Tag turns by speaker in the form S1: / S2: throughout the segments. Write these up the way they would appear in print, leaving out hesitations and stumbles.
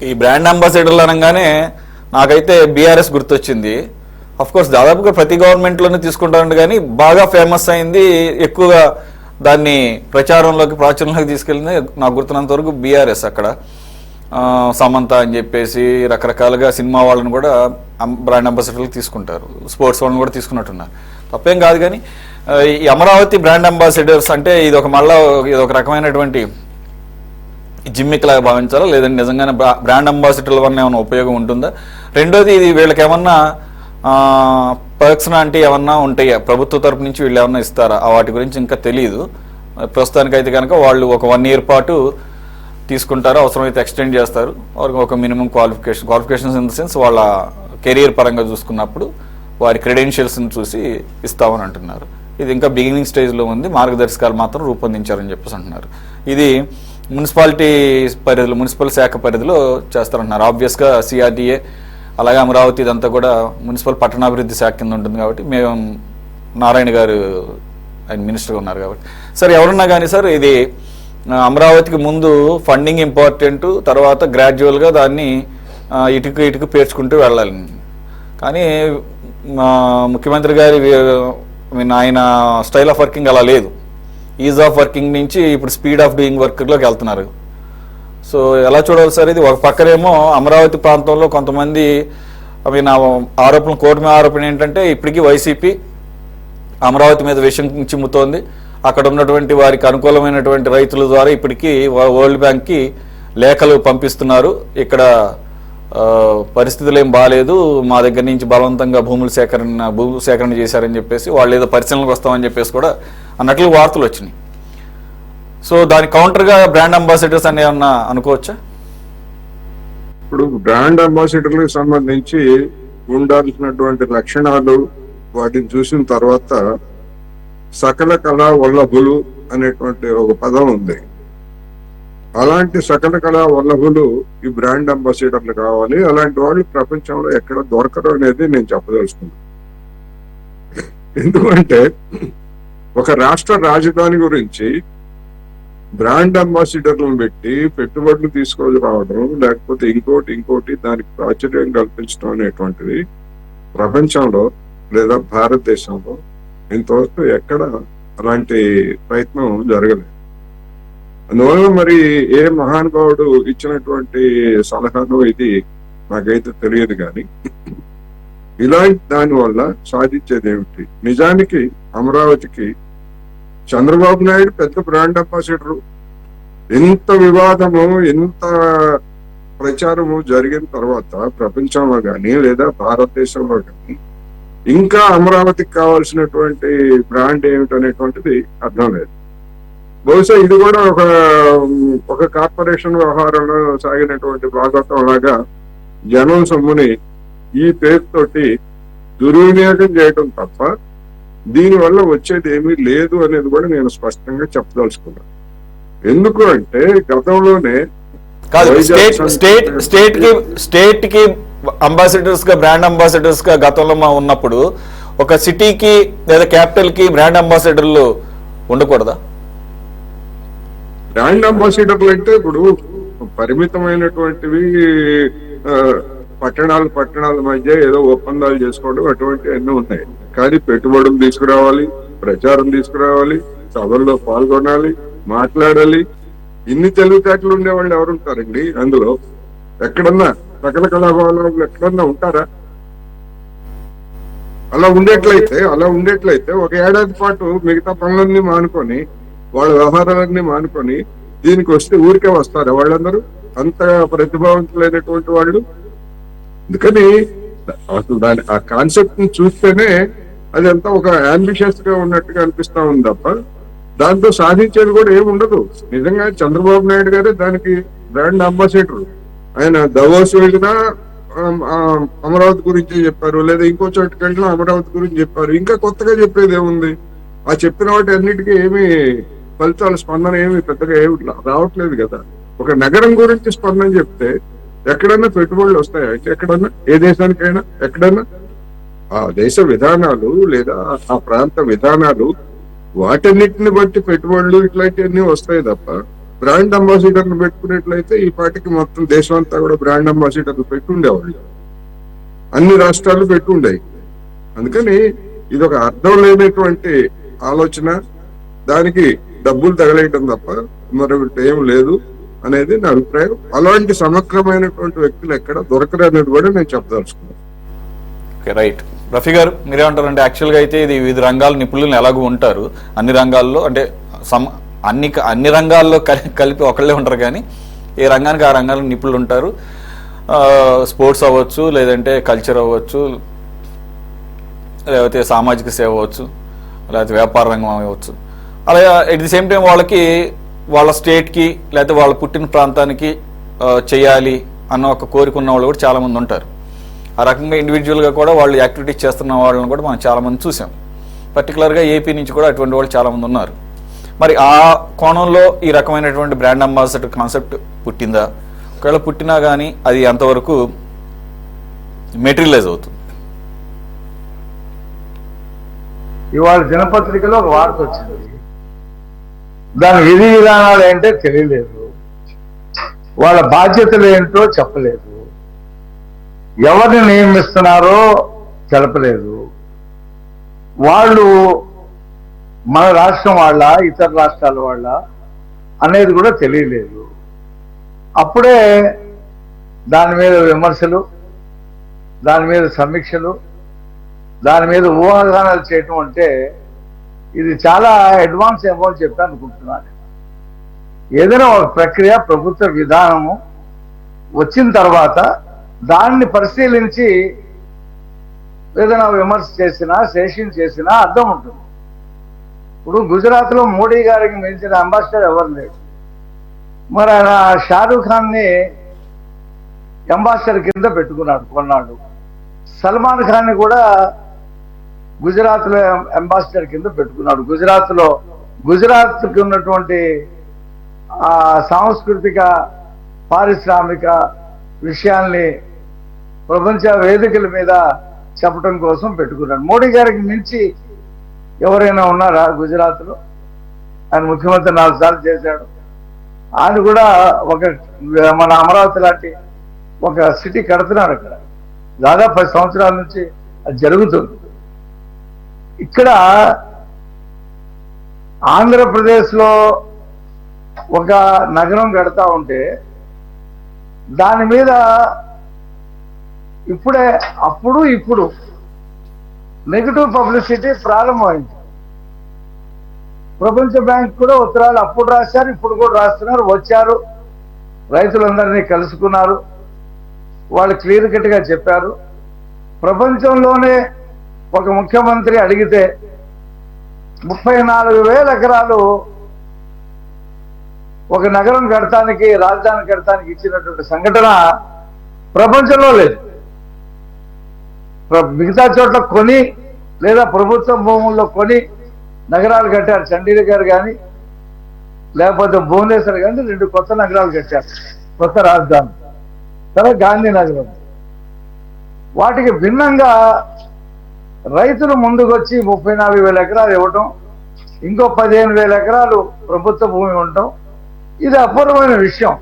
S1: ఈ బ్రాండ్ అంబాసిడర్లు అనగానే నాకైతే బీఆర్ఎస్ గుర్తొచ్చింది. అఫ్ కోర్స్ దాదాపుగా ప్రతి గవర్నమెంట్లోనే తీసుకుంటారండి, కానీ బాగా ఫేమస్ అయింది, ఎక్కువగా దాన్ని ప్రచారంలోకి ప్రాచుర్యంలోకి తీసుకెళ్ళింది నాకు గుర్తున్నంత వరకు బీఆర్ఎస్. అక్కడ సమంత అని చెప్పేసి రకరకాలుగా సినిమా వాళ్ళని కూడా బ్రాండ్ అంబాసిడర్లు తీసుకుంటారు, స్పోర్ట్స్ వాళ్ళని కూడా తీసుకున్నట్టున్నారు, తప్పేం కాదు. కానీ ఈ అమరావతి బ్రాండ్ అంబాసిడర్స్ అంటే ఇది ఒక రకమైనటువంటి జిమ్మిక్ లాగా భావించాలా, లేదంటే నిజంగానే బ్రాండ్ అంబాసిడర్ల వల్ల ఏమైనా ఉపయోగం ఉంటుందా? రెండోది, ఇది వీళ్ళకి ఏమన్నా పర్క్స్ లాంటి ఏమన్నా ఉంటాయా, ప్రభుత్వ తరపు నుంచి వీళ్ళు ఏమన్నా ఇస్తారా? వాటి గురించి ఇంకా తెలియదు. ప్రస్తుతానికైతే కనుక వాళ్ళు ఒక 1 year పాటు తీసుకుంటారు, అవసరమైతే ఎక్స్టెండ్ చేస్తారు. వారికి ఒక minimum qualifications in the sense వాళ్ళ కెరీర్ పరంగా చూసుకున్నప్పుడు వారి క్రెడెన్షియల్స్ని చూసి ఇస్తామని అంటున్నారు. ఇది ఇంకా బిగినింగ్ స్టేజ్లో ఉంది, మార్గదర్శకాలు మాత్రం రూపొందించారని చెప్పేసి అంటున్నారు. ఇది మున్సిపల్ శాఖ పరిధిలో చేస్తారంటున్నారు. ఆబ్వియస్గా సిఆర్డీఏ అలాగే అమరావతి ఇదంతా కూడా మున్సిపల్ పట్టణాభివృద్ధి శాఖ కింద ఉంటుంది కాబట్టి మేము నారాయణ గారు ఆయన మినిస్టర్గా ఉన్నారు కాబట్టి. సార్ ఎవరున్నా కానీ సార్, ఇది అమరావతికి ముందు ఫండింగ్ ఇంపార్టెంట్, తర్వాత గ్రాడ్యువల్గా దాన్ని ఇటుకు పేర్చుకుంటూ వెళ్ళాలి. కానీ ముఖ్యమంత్రి గారి ఆయన స్టైల్ ఆఫ్ వర్కింగ్ అలా లేదు. ఈజ్ ఆఫ్ వర్కింగ్ నుంచి ఇప్పుడు స్పీడ్ ఆఫ్ డూయింగ్ వర్క్లోకి వెళ్తున్నారు. సో ఎలా చూడాలి సార్ ఇది? ఒక పక్కనేమో అమరావతి ప్రాంతంలో కొంతమంది ఆరోపణలు, కోర్టు మీద ఆరోపణ ఏంటంటే ఇప్పటికీ వైసీపీ అమరావతి మీద విషం చిమ్ముతోంది. అక్కడ ఉన్నటువంటి వారికి అనుకూలమైనటువంటి రైతుల ద్వారా ఇప్పటికీ వరల్డ్ బ్యాంక్కి లేఖలు పంపిస్తున్నారు, ఇక్కడ పరిస్థితులు ఏం బాగాలేదు, మా దగ్గర నుంచి బలవంతంగా భూ సేకరణ చేశారని చెప్పేసి వాళ్ళు ఏదో పరిశీలనకు వస్తామని చెప్పేసి కూడా అన్నట్లు వార్తలు వచ్చినాయి. సో దాని కౌంటర్గా బ్రాండ్ అంబాసిడర్స్ అని ఏమన్నా అనుకోవచ్చా?
S2: ఇప్పుడు బ్రాండ్ అంబాసిడర్లకు సంబంధించి ఉండాల్సినటువంటి లక్షణాలు వాటిని చూసిన తర్వాత సకల కళా వల్లభులు అనేటువంటి ఒక పదం ఉంది. అలాంటి సకల కళా వల్లభులు ఈ బ్రాండ్ అంబాసిడర్లు కావాలి. అలాంటి వాళ్ళు ప్రపంచంలో ఎక్కడ దొరకరు అనేది నేను చెప్పదలుచుకున్నాను. ఎందుకంటే ఒక రాష్ట్ర రాజధాని గురించి బ్రాండ్ అంబాసిడర్లను పెట్టి పెట్టుబడులు తీసుకొని రావడం, లేకపోతే ఇంకోటి దానికి ప్రాచుర్యం కల్పించడం అనేటువంటిది ప్రపంచంలో లేదా భారతదేశంలో ఇంతవరకు ఎక్కడ అలాంటి ప్రయత్నం జరగలేదు. అందువల్ల మరి ఏ మహానుభావుడు ఇచ్చినటువంటి సలహాను ఇది నాకైతే తెలియదు. కానీ ఇలాంటి దాని వల్ల సాధించేది ఏమిటి? నిజానికి అమరావతికి చంద్రబాబు నాయుడు పెద్ద బ్రాండ్ అంబాసిడరు. ఎంత వివాదము, ఎంత ప్రచారము జరిగిన తర్వాత ప్రపంచంలో కానీ లేదా భారతదేశంలో కానీ ఇంకా అమరావతికి కావాల్సినటువంటి బ్రాండ్ ఏమిటనేటువంటిది అర్థం లేదు. బహుశా ఇది కూడా ఒక కార్పొరేషన్ వ్యవహారంలో సాగినటువంటి భాగవతం లాగా జనం సొమ్ముని ఈ పేరుతోటి దుర్వినియోగం చేయడం తప్ప దీనివల్ల వచ్చేది ఏమీ లేదు అనేది కూడా నేను స్పష్టంగా చెప్పదలుచుకున్నాను. ఎందుకు అంటే గతంలోనే
S1: స్టేట్ కి అంబాసిడర్స్ గా, బ్రాండ్ అంబాసిడర్స్ గా గతంలో ఉన్నప్పుడు ఒక సిటీకి లేదా క్యాపిటల్ కి బ్రాండ్ అంబాసిడర్లు ఉండకూడదా?
S2: బ్రాండ్ అంబాసిడర్లు అంటే ఇప్పుడు పరిమితమైనటువంటివి పట్టణాల మధ్య ఏదో ఒప్పందాలు చేసుకోవడం అటువంటి అన్నీ ఉన్నాయి. కానీ పెట్టుబడులు తీసుకురావాలి, ప్రచారం తీసుకురావాలి, సభల్లో పాల్గొనాలి, మాట్లాడాలి. ఇన్ని తెలివితేటలు ఉండేవాళ్ళు ఎవరుంటారండి? అందులో ఎక్కడన్నా సకల కళాభవనాలు ఎక్కడన్నా ఉంటారా? అలా ఉండేట్లయితే ఒక ఏడాది పాటు మిగతా పనులన్నీ మానుకొని, వాళ్ళ వ్యవహారాలన్నీ మానుకొని దీనికి వస్తే ఊరికే వస్తారా వాళ్ళందరూ? అంత ప్రతిభావంతులైనటువంటి వాళ్ళు. అందుకని అసలు ఆ కాన్సెప్ట్ ని చూస్తేనే అది అంతా ఒక అంబిషియస్ గా ఉన్నట్టుగా అనిపిస్తా ఉంది తప్ప దాంతో సాధించేది కూడా ఏముండదు. నిజంగా చంద్రబాబు నాయుడు గారే దానికి బ్రాండ్ అంబాసిడర్. ఆయన దవోస్ వెళ్ళినా అమరావతి గురించి చెప్పారు, లేదా ఇంకో చోటుకి వెళ్ళినా అమరావతి గురించి చెప్పారు. ఇంకా కొత్తగా చెప్పేది ఏముంది? ఆ చెప్పిన వాటి అన్నిటికీ ఏమి ఫలితాల స్పందన ఏమి పెద్దగా ఏమి రావట్లేదు కదా. ఒక నగరం గురించి స్పందన చెప్తే ఎక్కడన్నా పెట్టుబడులు వస్తాయా? ఎక్కడన్నా, ఏ దేశానికైనా ఎక్కడన్నా ఆ దేశ విధానాలు లేదా ఆ ప్రాంత విధానాలు వాటన్నిటిని బట్టి పెట్టుబడులు ఇట్లాంటివన్నీ వస్తాయి తప్ప బ్రాండ్ అంబాసిడర్లు పెట్టుకున్నట్లయితే ఈ పార్టీకి మొత్తం దేశం అంతా కూడా బ్రాండ్ అంబాసిడర్లు పెట్టుండేవాళ్ళు, అన్ని రాష్ట్రాలు పెట్టుండేవి. అందుకని ఇది ఒక అర్థం లేనటువంటి ఆలోచన, దానికి డబ్బులు తగలేయటం తప్ప మరొకటి ఏం లేదు అనేది నా అభిప్రాయం. అలాంటి సమగ్రమైనటువంటి వ్యక్తులు ఎక్కడ దొరకరు అనేది కూడా నేను చెప్పదలుచుకున్నాను.
S1: Okay, right. రఫీ గారు మీరేమంటారంటే యాక్చువల్గా అయితే ఇది వివిధ రంగాల నిపుణులు ఎలాగో ఉంటారు, అన్ని రంగాల్లో అంటే అన్ని రంగాల్లో కలిపి ఒకళ్ళే ఉంటారు, కానీ ఏ రంగానికి ఆ రంగాల్లో నిపుణులు ఉంటారు. స్పోర్ట్స్ అవ్వచ్చు, లేదంటే కల్చర్ అవ్వచ్చు, లేకపోతే సామాజిక సేవ అవ్వచ్చు, లేకపోతే వ్యాపార రంగం అవ్వచ్చు. అలాగే ఎట్ ది సేమ్ టైం వాళ్ళకి వాళ్ళ స్టేట్కి లేకపోతే వాళ్ళ పుట్టిన ప్రాంతానికి చేయాలి అన్న ఒక కోరిక ఉన్న వాళ్ళు కూడా చాలామంది ఉంటారు. ఆ రకంగా ఇండివిజువల్గా కూడా వాళ్ళు యాక్టివిటీస్ చేస్తున్న వాళ్ళని కూడా మనం చాలామంది చూసాం. పర్టికులర్గా ఏపీ నుంచి కూడా అటువంటి వాళ్ళు చాలామంది ఉన్నారు. మరి ఆ కోణంలో ఈ రకమైనటువంటి బ్రాండ్ అంబాసిడర్ కాన్సెప్ట్ పుట్టిందా? ఒకవేళ పుట్టినా కానీ అది ఎంతవరకు మెటీరియలైజ్ అవుతుంది?
S3: ఇవాళ దినపత్రికలో ఒక వార్త వచ్చింది, దాని విధి విధానాలు ఏంటో తెలియలేదు, వాళ్ళ బాధ్యతలు ఏంటో చెప్పలేదు, ఎవరిని నియమిస్తున్నారో తెలపలేదు, వాళ్ళు మన రాష్ట్రం వాళ్ళ ఇతర రాష్ట్రాల వాళ్ళ అనేది కూడా తెలియలేదు. అప్పుడే దాని మీద విమర్శలు, దాని మీద సమీక్షలు, దాని మీద ఊహాగానాలు చేయటం అంటే ఇది చాలా అడ్వాన్స్ ఏమో అని చెప్పి అనుకుంటున్నాను. ఏదైనా ఒక ప్రక్రియ, ప్రభుత్వ విధానము వచ్చిన తర్వాత దాన్ని పరిశీలించి ఏదైనా విమర్శ చేసినా, శేషం చేసినా అర్థం ఉంటుంది. ఇప్పుడు గుజరాత్లో మోడీ గారికి మించిన అంబాసిడర్ ఎవరు లేరు. మరి ఆయన షారూఖ్ ఖాన్ని అంబాసిడర్ కింద పెట్టుకున్నాడు కొన్నాడు. సల్మాన్ ఖాన్ని కూడా గుజరాత్లో అంబాసిడర్ కింద పెట్టుకున్నాడు. గుజరాత్కి ఉన్నటువంటి సాంస్కృతిక పారిశ్రామిక విషయాల్ని ప్రపంచ వేదికల మీద చెప్పడం కోసం పెట్టుకున్నాడు. మోడీ గారికి మించి ఎవరైనా ఉన్నారా గుజరాత్లో? ఆయన ముఖ్యమంత్రి 4 సార్లు చేశాడు. ఆయన కూడా మన అమరావతి లాంటి ఒక సిటీ కడుతున్నారు అక్కడ. దాదాపు 10 సంవత్సరాల నుంచి అది జరుగుతుంది. ఇక్కడ ఆంధ్రప్రదేశ్లో ఒక నగరం కడతా ఉంటే దాని మీద ఇప్పుడు నెగిటివ్ పబ్లిసిటీ ప్రారంభమైంది. ప్రపంచ బ్యాంక్ కూడా ఉత్తరాలు అప్పుడు రాశారు, ఇప్పుడు కూడా రాస్తున్నారు. వచ్చారు, రైతులందరినీ కలుసుకున్నారు, వాళ్ళు క్లియర్ కట్గా చెప్పారు. ప్రపంచంలోనే ఒక ముఖ్యమంత్రి అడిగితే 34,000 ఎకరాలు ఒక నగరం కడటానికి, రాజధాని కడటానికి ఇచ్చినటువంటి సంఘటన ప్రపంచంలో లేదు. మిగతా చోట్ల కొని లేదా ప్రభుత్వ భూముల్లో కొని నగరాలు కట్టారు. చండీగఢ్ కానీ లేకపోతే భువనేశ్వర్ కానీ 2 కొత్త నగరాలు కట్టారు, కొత్త రాజధాని. తర్వాత గాంధీనగరం. వాటికి భిన్నంగా రైతులు ముందుకొచ్చి 34,000 ఎకరాలు ఇవ్వటం, ఇంకో 15,000 ఎకరాలు ప్రభుత్వ భూమి ఉండటం, ఇది అపూర్వమైన విషయం.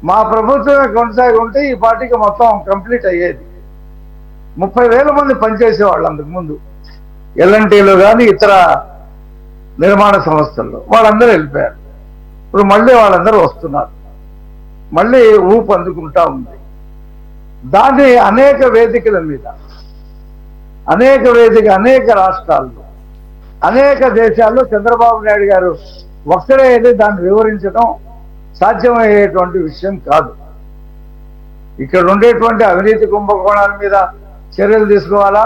S3: మా ప్రభుత్వమే కొనసాగి ఉంటే ఈ పార్టీకి మొత్తం కంప్లీట్ అయ్యేది. 30,000 మంది పనిచేసేవాళ్ళు అంతకుముందు ఎల్ఎన్టీలో కానీ ఇతర నిర్మాణ సంస్థల్లో. వాళ్ళందరూ వెళ్ళిపోయారు. ఇప్పుడు మళ్ళీ వాళ్ళందరూ వస్తున్నారు, మళ్ళీ ఊపు అందుకుంటా ఉంది. దాన్ని అనేక వేదికల మీద, అనేక రాష్ట్రాల్లో, అనేక దేశాల్లో చంద్రబాబు నాయుడు గారు ఒక్కడే దాన్ని వివరించడం సాధ్యమయ్యేటువంటి విషయం కాదు. ఇక్కడ ఉండేటువంటి అవినీతి కుంభకోణాల మీద చర్యలు తీసుకోవాలా,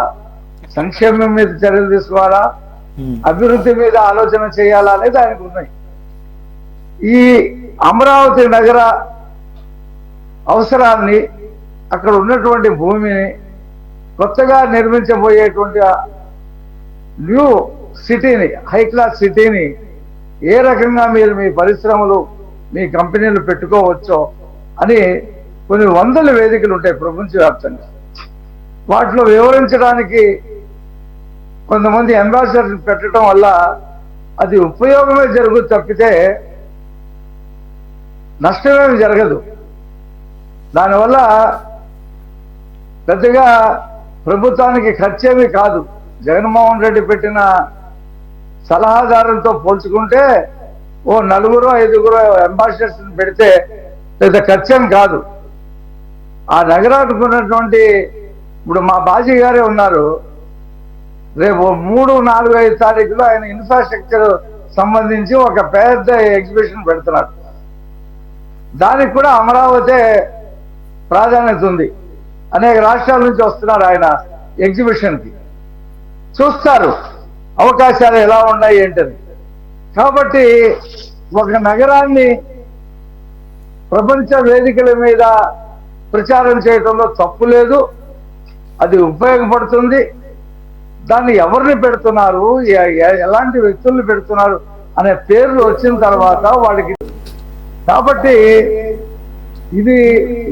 S3: సంక్షేమం మీద చర్యలు తీసుకోవాలా, అభివృద్ధి మీద ఆలోచన చేయాలా అనేది ఆయనకు ఉన్నాయి. ఈ అమరావతి నగర అవసరాన్ని, అక్కడ ఉన్నటువంటి భూమిని, కొత్తగా నిర్మించబోయేటువంటి న్యూ సిటీని, హై క్లాస్ సిటీని ఏ రకంగా మీరు మీ పరిశ్రమలు, మీ కంపెనీలు పెట్టుకోవచ్చో అని కొన్ని వందల వేదికలు ఉంటాయి ప్రపంచవ్యాప్తంగా. వాటిలో వివరించడానికి కొంతమంది అంబాసిడర్లు పెట్టడం వల్ల అది ఉపయోగమే జరుగుతుంది తప్పితే నష్టమేమి జరగదు. దానివల్ల పెద్దగా ప్రభుత్వానికి ఖర్చేమీ కాదు. జగన్మోహన్ రెడ్డి పెట్టిన సలహాదారులతో పోల్చుకుంటే ఓ 4-5 అంబాసిడర్స్ పెడితే పెద్ద ఖర్చేం కాదు. ఆ నగరానికి ఉన్నటువంటి ఇప్పుడు మా బాజీ గారే ఉన్నారు. రేపు 3-4-5 తారీఖులో ఆయన ఇన్ఫ్రాస్ట్రక్చర్ సంబంధించి ఒక పెద్ద ఎగ్జిబిషన్ పెడుతున్నారు. దానికి కూడా అమరావతి ప్రాధాన్యత ఉంది. అనేక రాష్ట్రాల నుంచి వస్తున్నారు ఆయన ఎగ్జిబిషన్కి, చూస్తారు అవకాశాలు ఎలా ఉన్నాయి ఏంటని. కాబట్టి ఒక నగరాన్ని ప్రపంచ వేదికల మీద ప్రచారం చేయడంలో తప్పు లేదు, అది ఉపయోగపడుతుంది. దాన్ని ఎవరిని పెడుతున్నారు, ఎలాంటి వ్యక్తుల్ని పెడుతున్నారు అనే పేర్లు వచ్చిన తర్వాత వాడికి, కాబట్టి ఇది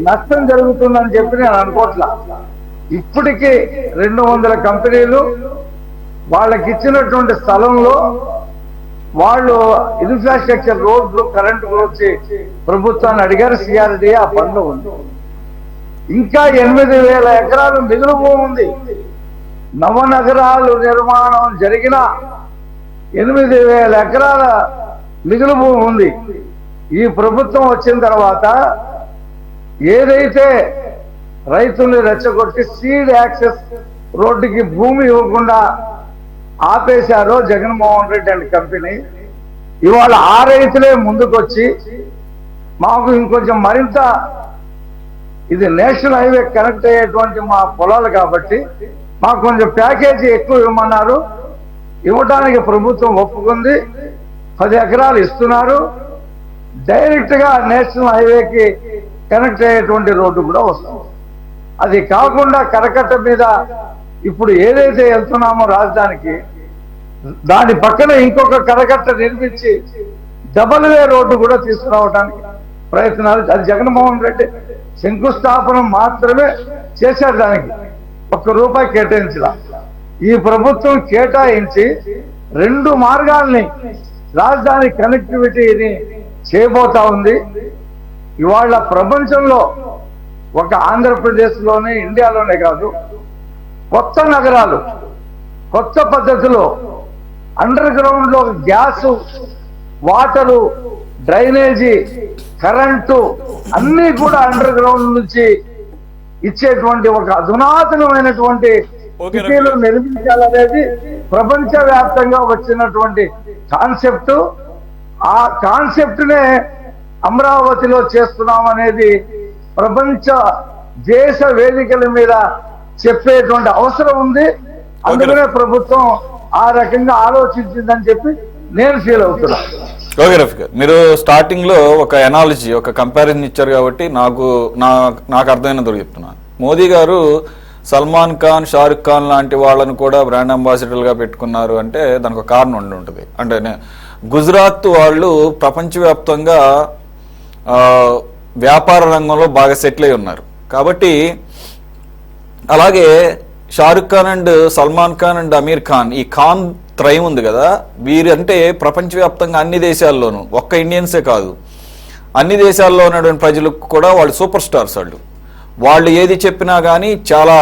S3: నష్టం జరుగుతుందని చెప్పి నేను అనుకోవట్లా. ఇప్పటికీ 200 కంపెనీలు వాళ్ళకి ఇచ్చినటువంటి స్థలంలో వాళ్ళు ఇన్ఫ్రాస్ట్రక్చర్, రోడ్లు, కరెంటు గురించి ప్రభుత్వాన్ని అడిగారు. సిఆర్డీ ఆ పనిలో ఉంది. ఇంకా 8,000 ఎకరాలు మిగులు భూమి ఉంది. నవనగరాలు నిర్మాణం జరిగిన 8,000 ఎకరాల మిగులు భూమి ఉంది. ఈ ప్రభుత్వం వచ్చిన తర్వాత ఏదైతే రైతుల్ని రెచ్చగొట్టి సీడ్ యాక్సెస్ రోడ్డుకి భూమి ఇవ్వకుండా ఆపేశారో జగన్మోహన్ రెడ్డి అండ్ కంపెనీ, ఇవాళ ఆ రైతులే ముందుకొచ్చి మాకు ఇంకొంచెం మరింత, ఇది నేషనల్ హైవే కనెక్ట్ అయ్యేటువంటి మా పొలాలు కాబట్టి మాకు కొంచెం ప్యాకేజీ ఎక్కువ ఇవ్వమన్నారు. ఇవ్వడానికి ప్రభుత్వం ఒప్పుకుంది. 10 ఎకరాలు ఇస్తున్నారు. డైరెక్ట్ గా నేషనల్ హైవేకి కనెక్ట్ అయ్యేటువంటి రోడ్డు కూడా వస్తుంది. అది కాకుండా కరకట్ట మీద ఇప్పుడు ఏదైతే వెళ్తున్నామో రాజధానికి, దాని పక్కన ఇంకొక కరకట్ట నిర్మించి డబల్ వే రోడ్డు కూడా తీసుకురావడానికి ప్రయత్నాలు. అది జగన్మోహన్ రెడ్డి శంకుస్థాపన మాత్రమే చేశారు. దానికి ₹1 కేటాయించాల. ఈ ప్రభుత్వం కేటాయించి 2 మార్గాల్ని రాజధాని కనెక్టివిటీని చేయబోతా ఉంది. ఇవాళ ప్రపంచంలో ఒక ఆంధ్రప్రదేశ్లోనే, ఇండియాలోనే కాదు, కొత్త నగరాలు, కొత్త పద్ధతిలో అండర్ గ్రౌండ్ లో గ్యాసు, వాటరు, డ్రైనేజీ, కరెంటు అన్నీ కూడా అండర్ గ్రౌండ్ నుంచి ఇచ్చేటువంటి ఒక అధునాతనమైనటువంటి సిటీలు నిర్మించాలనేది ప్రపంచ వ్యాప్తంగా వచ్చినటువంటి కాన్సెప్ట్. ఆ కాన్సెప్ట్ నే అమరావతిలో చేస్తున్నాం అనేది ప్రపంచ దేశ వేదికల మీద చెప్పేటువంటి అవసరం ఉంది. అందుకనే ప్రభుత్వం ఆ రకంగా ఆలోచించిందని చెప్పి నేను ఫీల్ అవుతున్నా.
S1: ఓకే రఫీ గారు, మీరు స్టార్టింగ్ లో ఒక ఎనాలజీ, ఒక కంపారిజన్ ఇచ్చారు కాబట్టి నాకు అర్థమైనంత చెప్తున్నాను. మోదీ గారు సల్మాన్ ఖాన్, షారుఖ్ ఖాన్ లాంటి వాళ్ళను కూడా బ్రాండ్ అంబాసిడర్లుగా పెట్టుకున్నారు అంటే దానికి ఒక కారణం ఉండి ఉంటుంది. అంటే గుజరాత్ వాళ్ళు ప్రపంచవ్యాప్తంగా వ్యాపార రంగంలో బాగా సెటిల్ అయి ఉన్నారు కాబట్టి, అలాగే షారుఖ్ ఖాన్ అండ్ సల్మాన్ ఖాన్ అండ్ అమీర్ ఖాన్, ఈ ఖాన్ త్రయం ఉంది కదా, వీరంటే ప్రపంచవ్యాప్తంగా అన్ని దేశాల్లోనూ, ఒక్క ఇండియన్సే కాదు, అన్ని దేశాల్లో ఉన్నటువంటి ప్రజలకు కూడా వాళ్ళు సూపర్ స్టార్స్. వాళ్ళు ఏది చెప్పినా కానీ చాలా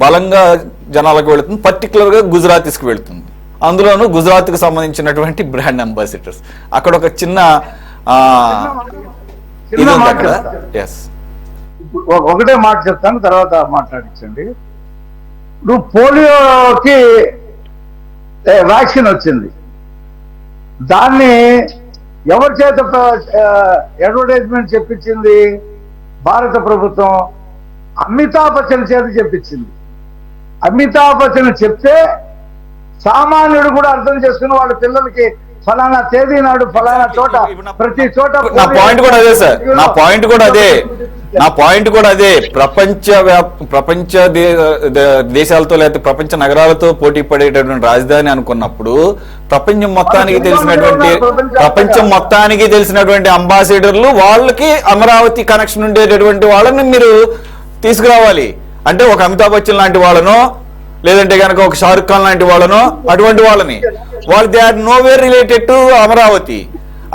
S1: బలంగా జనాలకు వెళుతుంది, పర్టికులర్గా గుజరాతీస్కి వెళుతుంది. అందులోనూ గుజరాత్కి సంబంధించినటువంటి బ్రాండ్ అంబాసిడర్స్. అక్కడ ఒక చిన్న
S3: ఒకటే మాట చెప్తాను, తర్వాత మాట్లాడించండి. ఇప్పుడు పోలియోకి వ్యాక్సిన్ వచ్చింది, దాన్ని ఎవరి చేత అడ్వర్టైజ్మెంట్ చెప్పించింది? భారత ప్రభుత్వం అమితాబ్ బచ్చన్ చేత చెప్పించింది. అమితాబ్ బచ్చన్ చెప్తే సామాన్యుడు కూడా అర్థం చేసుకుని వాళ్ళ పిల్లలకి ఫలానా తేదీ నాడు ఫలానా చోట, ప్రతి చోట.
S1: నా పాయింట్ కూడా అదే సార్, నా పాయింట్ కూడా అదే. ప్రపంచ దేశాలతో లేకపోతే ప్రపంచ నగరాలతో పోటీ పడేటటువంటి రాజధాని అనుకున్నప్పుడు ప్రపంచం మొత్తానికి తెలిసినటువంటి అంబాసిడర్లు, వాళ్ళకి అమరావతి కనెక్షన్ ఉండేటటువంటి వాళ్ళని మీరు తీసుకురావాలి. అంటే ఒక అమితాబ్ బచ్చన్ లాంటి వాళ్ళనో, లేదంటే కనుక ఒక షారుఖ్ ఖాన్ లాంటి వాళ్ళనో, అటువంటి వాళ్ళని, వాళ్ళు they are nowhere related to Amaravati.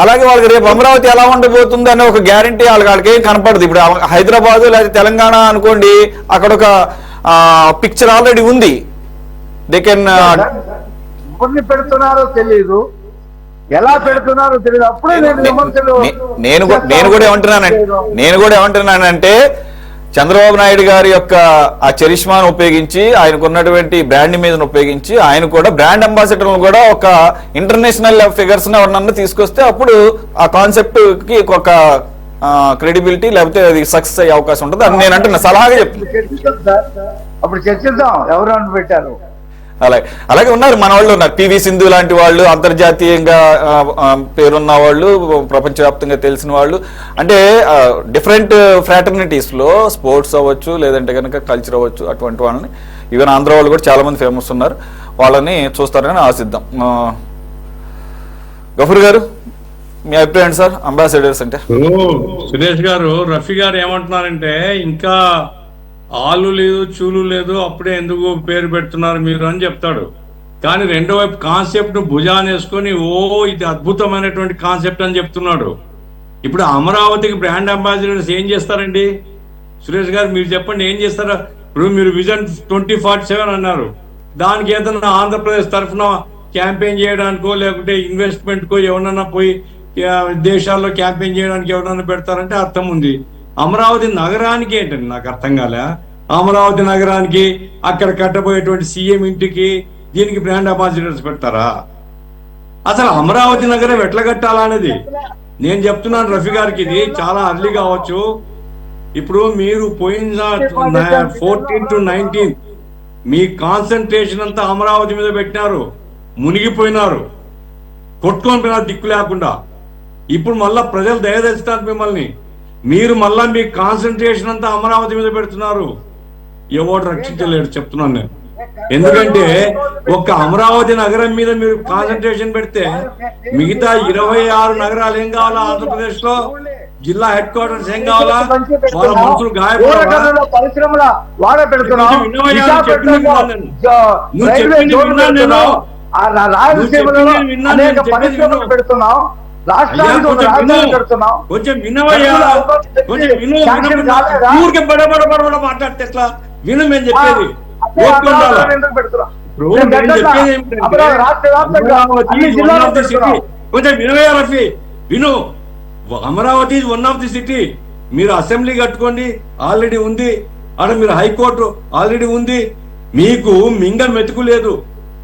S1: అలాగే వాళ్ళకి రేపు అమరావతి ఎలా ఉండబోతుంది అనే ఒక గ్యారంటీ వాళ్ళకి ఏం కనపడదు. ఇప్పుడు హైదరాబాద్ లేదా తెలంగాణ అనుకోండి, అక్కడ ఒక పిక్చర్ ఆల్రెడీ ఉంది. దే కెన్
S3: ఎవరిని పెడుతున్నారో తెలియదు, ఎలా పెడుతున్నారో తెలియదు. అప్పుడే
S1: నేను కూడా ఏమంటున్నానంటే చంద్రబాబు నాయుడు గారి యొక్క ఆ చరిష్మాను ఉపయోగించి, ఆయనకున్నటువంటి బ్రాండ్ మీద ఉపయోగించి, ఆయన కూడా బ్రాండ్ అంబాసిడర్లు కూడా ఒక ఇంటర్నేషనల్ ఫిగర్స్ ఎవరన్నా తీసుకొస్తే అప్పుడు ఆ కాన్సెప్ట్ కి ఒక క్రెడిబిలిటీ లేకపోతే అది సక్సెస్ అయ్యే అవకాశం ఉంటుంది అని నేను అంటున్నా, సలహాగా చెప్తున్నా.
S3: అప్పుడు చర్చిద్దాం ఎవరు అని పెట్టారు.
S1: అలాగే ఉన్నారు మన వాళ్ళు ఉన్నారు, పివి సింధు లాంటి వాళ్ళు, అంతర్జాతీయంగా పేరున్న వాళ్ళు, ప్రపంచవ్యాప్తంగా తెలిసిన వాళ్ళు. అంటే డిఫరెంట్ ఫ్రాటర్నిటీస్ లో స్పోర్ట్స్ అవ్వచ్చు, లేదంటే కనుక కల్చర్ అవ్వచ్చు, అటువంటి వాళ్ళని ఈవెన్ ఆంధ్ర వాళ్ళు కూడా చాలా మంది ఫేమస్ ఉన్నారు, వాళ్ళని చూస్తారని ఆశిద్దాం. గఫూర్ గారు మీ అభిప్రాయం సార్, అంబాసిడర్స్ అంటే?
S4: సురేష్ గారు, రఫీ గారు ఏమంటున్నారంటే ఇంకా ఆలు లేదు చూలు లేదు, అప్పుడే ఎందుకు పేరు పెడుతున్నారు మీరు అని చెప్తాడు. కానీ రెండో వైపు కాన్సెప్ట్ భుజాన్ని వేసుకొని ఇది అద్భుతమైనటువంటి కాన్సెప్ట్ అని చెప్తున్నాడు. ఇప్పుడు అమరావతికి బ్రాండ్ అంబాసిడర్స్ ఏం చేస్తారండి? సురేష్ గారు మీరు చెప్పండి, ఏం చేస్తారా? ఇప్పుడు మీరు విజన్ 2047 అన్నారు, దానికి ఏదన్నా ఆంధ్రప్రదేశ్ తరఫున క్యాంపెయిన్ చేయడానికో లేకుంటే ఇన్వెస్ట్మెంట్కో ఎవరన్నా పోయి దేశాల్లో క్యాంపెయిన్ చేయడానికి ఎవరన్నా పెడతారంటే అర్థం ఉంది. అమరావతి నగరానికి ఏంటండి నాకు అర్థం కాలే. అమరావతి నగరానికి అక్కడ కట్టబోయేటువంటి సీఎం ఇంటికి దీనికి బ్రాండ్ అంబాసిడర్స్ పెడతారా? అసలు అమరావతి నగరం ఎట్లా కట్టాలా అనేది నేను చెప్తున్నాను రఫీ గారికి. ఇది చాలా అర్లీ కావచ్చు. ఇప్పుడు మీరు పోయిన 14 to 19 మీ కాన్సన్ట్రేషన్ అంతా అమరావతి మీద పెట్టినారు, మునిగిపోయినారు, కొట్టుకొని పోయినారు దిక్కు లేకుండా. ఇప్పుడు మళ్ళా ప్రజలు దయదలుస్తారు మిమ్మల్ని, మీరు మళ్ళా మీ కాన్సన్ట్రేషన్ అంతా అమరావతి మీద పెడుతున్నారు. ఎవరు రక్షించలేడు చెప్తున్నాను నేను. ఎందుకంటే ఒక్క అమరావతి నగరం మీద మీరు కాన్సన్ట్రేషన్ పెడితే మిగతా 26 నగరాలు ఏం కావాలా? ఆంధ్రప్రదేశ్ లో జిల్లా హెడ్ క్వార్టర్స్ ఏం కావాలా? వాళ్ళ మనుషులు గాయపడాలా? కొంచెం వినవయ్యా, కొంచెం విను. ఊరికే బడబడ మాట్లాడితే ఎట్లా? విను మేము చెప్పేది. కొంచెం వినవయ్యా రఫీ, విను. Amaravati is one of the city. మీరు అసెంబ్లీ కట్టుకోండి, ఆల్రెడీ ఉంది. అక్కడ మీరు హైకోర్టు ఆల్రెడీ ఉంది. మీకు మింగ మెతుకు లేదు.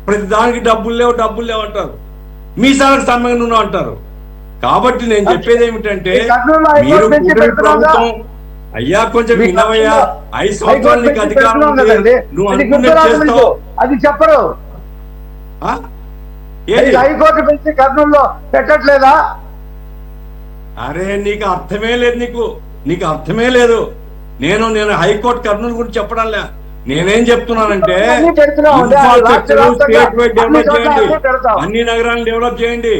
S4: ప్రతి దానికి డబ్బులు లేవు అంటారు, మీసాలకు సమ్మెగా నువ్వు అంటారు. కాబట్టి నేను చెప్పేది ఏమిటంటే మీరు ప్రభుత్వం అయ్యా కొంచెం వినవయ్యా, 5 సంవత్సరాలు నీకు అధికారం ఉంది, నువ్వు అనుకునే చేస్తావు.
S3: అది చెప్పరు. హైకోర్టు పెంచి కర్నూలులో పెట్టట్లేదా?
S4: అరే నీకు అర్థమే లేదు, నీకు అర్థమే లేదు. నేను హైకోర్టు కర్నూలు గురించి చెప్పడంలే. నేనేం చెప్తున్నానంటే ఇన్ఫ్రాస్ట్రక్చర్ స్టేట్ వైడ్ డెవలప్ చేయండి, అన్ని నగరాలను డెవలప్ చేయండి.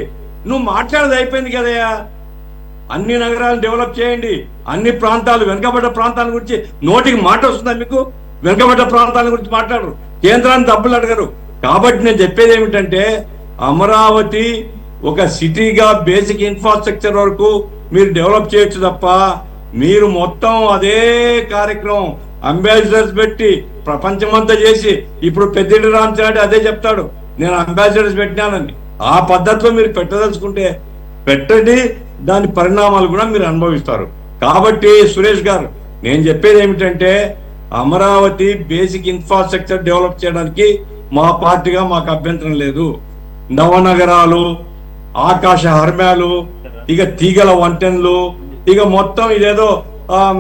S4: నువ్వు మాట్లాడేది అయిపోయింది కదయ్యా. అన్ని నగరాలను డెవలప్ చేయండి, అన్ని ప్రాంతాలు, వెనుకబడ్డ ప్రాంతాల గురించి నోటికి మాట వస్తుందా మీకు? వెనుకబడ్డ ప్రాంతాల గురించి మాట్లాడరు, కేంద్రాన్ని డబ్బులు అడగరు. కాబట్టి నేను చెప్పేది ఏమిటంటే అమరావతి ఒక సిటీగా బేసిక్ ఇన్ఫ్రాస్ట్రక్చర్ వరకు మీరు డెవలప్ చేయొచ్చు తప్ప మీరు మొత్తం అదే కార్యక్రమం అంబాసిడర్స్ పెట్టి ప్రపంచమంతా చేసి, ఇప్పుడు పెద్దిరెడ్డి రామచంద్రారెడ్డి అదే చెప్తాడు, నేను అంబాసిడర్స్ పెట్టినానని. ఆ పద్ధతిలో మీరు పెట్టదలుచుకుంటే పెట్టండి, దాని పరిణామాలు కూడా మీరు అనుభవిస్తారు. కాబట్టి సురేష్ గారు, నేను చెప్పేది ఏమిటంటే అమరావతి బేసిక్ ఇన్ఫ్రాస్ట్రక్చర్ డెవలప్ చేయడానికి మా పార్టీగా మాకు అభ్యంతరం లేదు. నవనగరాలు, ఆకాశ హర్మ్యాలు, ఇక తీగల వంటెన్లు, ఇక మొత్తం ఇదేదో